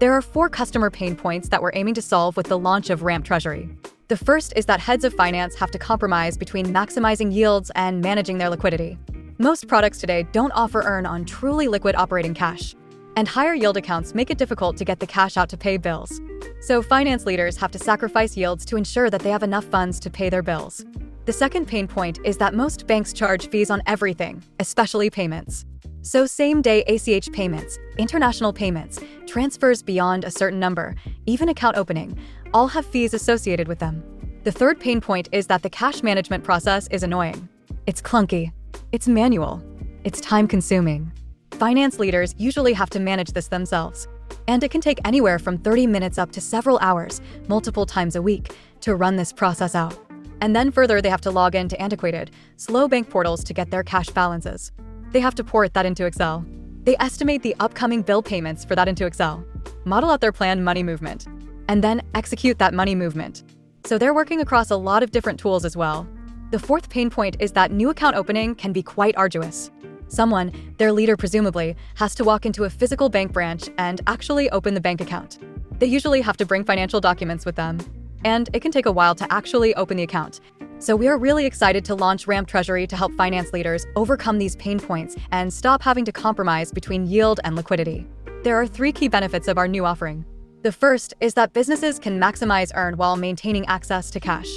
There are 4 customer pain points that we're aiming to solve with the launch of Ramp Treasury. The first is that heads of finance have to compromise between maximizing yields and managing their liquidity. Most products today don't offer earn on truly liquid operating cash, and higher yield accounts make it difficult to get the cash out to pay bills. So finance leaders have to sacrifice yields to ensure that they have enough funds to pay their bills. The second pain point is that most banks charge fees on everything, especially payments. So same-day ACH payments, international payments, transfers beyond a certain number, even account opening, all have fees associated with them. The third pain point is that the cash management process is annoying. It's clunky. It's manual. It's time-consuming. Finance leaders usually have to manage this themselves. And it can take anywhere from 30 minutes up to several hours, multiple times a week, to run this process out. And then further, they have to log into antiquated, slow bank portals to get their cash balances. They have to port that into Excel. They estimate the upcoming bill payments for that into Excel, model out their planned money movement, and then execute that money movement. So they're working across a lot of different tools as well. The fourth pain point is that new account opening can be quite arduous. Someone, their leader presumably, has to walk into a physical bank branch and actually open the bank account. They usually have to bring financial documents with them, and it can take a while to actually open the account. So we are really excited to launch Ramp Treasury to help finance leaders overcome these pain points and stop having to compromise between yield and liquidity. There are 3 key benefits of our new offering. The first is that businesses can maximize earn while maintaining access to cash.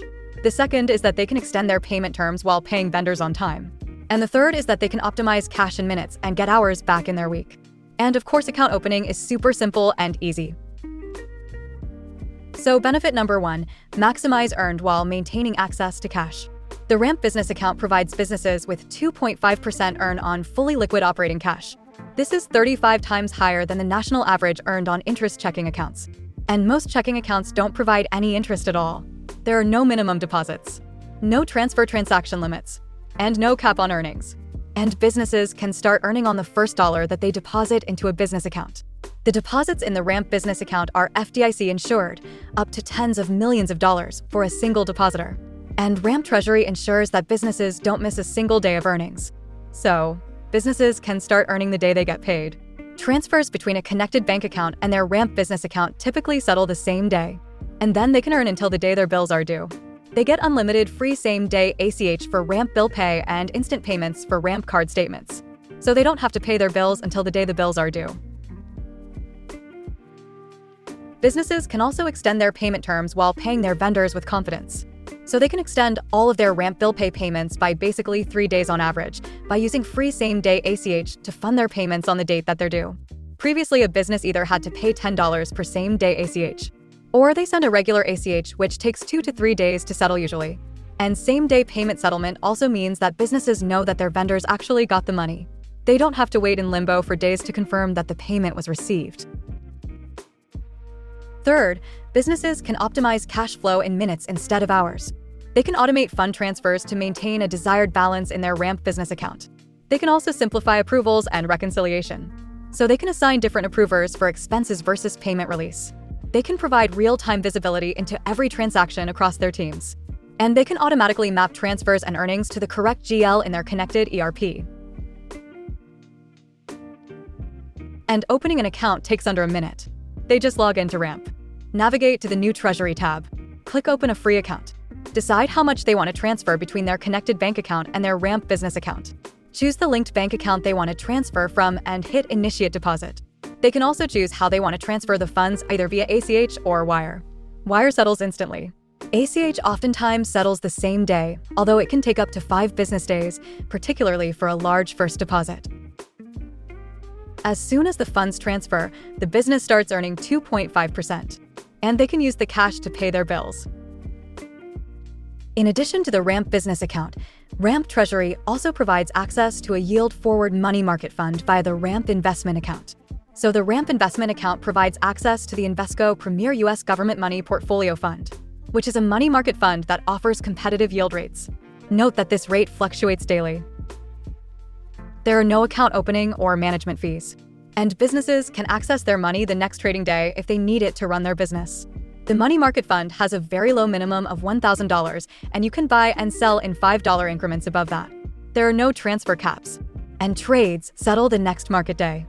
The second is that they can extend their payment terms while paying vendors on time. And the third is that they can optimize cash in minutes and get hours back in their week. And of course, account opening is super simple and easy. So benefit number 1, maximize earned while maintaining access to cash. The Ramp Business Account provides businesses with 2.5% earn on fully liquid operating cash. This is 35 times higher than the national average earned on interest checking accounts. And most checking accounts don't provide any interest at all. There are no minimum deposits, no transfer transaction limits, and no cap on earnings. And businesses can start earning on the first dollar that they deposit into a business account. The deposits in the Ramp Business Account are FDIC insured, up to tens of millions of dollars for a single depositor. And Ramp Treasury ensures that businesses don't miss a single day of earnings. So, businesses can start earning the day they get paid. Transfers between a connected bank account and their Ramp Business Account typically settle the same day. And then they can earn until the day their bills are due. They get unlimited free same-day ACH for Ramp Bill Pay and instant payments for Ramp Card statements. So they don't have to pay their bills until the day the bills are due. Businesses can also extend their payment terms while paying their vendors with confidence. So they can extend all of their Ramp Bill Pay payments by basically 3 days on average by using free same-day ACH to fund their payments on the date that they're due. Previously, a business either had to pay $10 per same-day ACH, or they send a regular ACH, which takes 2 to 3 days to settle usually. And same-day payment settlement also means that businesses know that their vendors actually got the money. They don't have to wait in limbo for days to confirm that the payment was received. Third, businesses can optimize cash flow in minutes instead of hours. They can automate fund transfers to maintain a desired balance in their Ramp Business Account. They can also simplify approvals and reconciliation. So they can assign different approvers for expenses versus payment release. They can provide real-time visibility into every transaction across their teams. And they can automatically map transfers and earnings to the correct GL in their connected ERP. And opening an account takes under a minute. They just log into Ramp. Navigate to the new Treasury tab. Click Open a free account. Decide how much they want to transfer between their connected bank account and their Ramp Business Account. Choose the linked bank account they want to transfer from and hit Initiate Deposit. They can also choose how they want to transfer the funds either via ACH or wire. Wire settles instantly. ACH oftentimes settles the same day, although it can take up to 5 business days, particularly for a large first deposit. As soon as the funds transfer, the business starts earning 2.5%, and they can use the cash to pay their bills. In addition to the Ramp Business Account, Ramp Treasury also provides access to a yield-forward money market fund via the Ramp Investment Account. So the Ramp Investment Account provides access to the Invesco Premier U.S. Government Money Portfolio Fund, which is a money market fund that offers competitive yield rates. Note that this rate fluctuates daily. There are no account opening or management fees, and businesses can access their money the next trading day if they need it to run their business. The money market fund has a very low minimum of $1,000, and you can buy and sell in $5 increments above that. There are no transfer caps, and trades settle the next market day.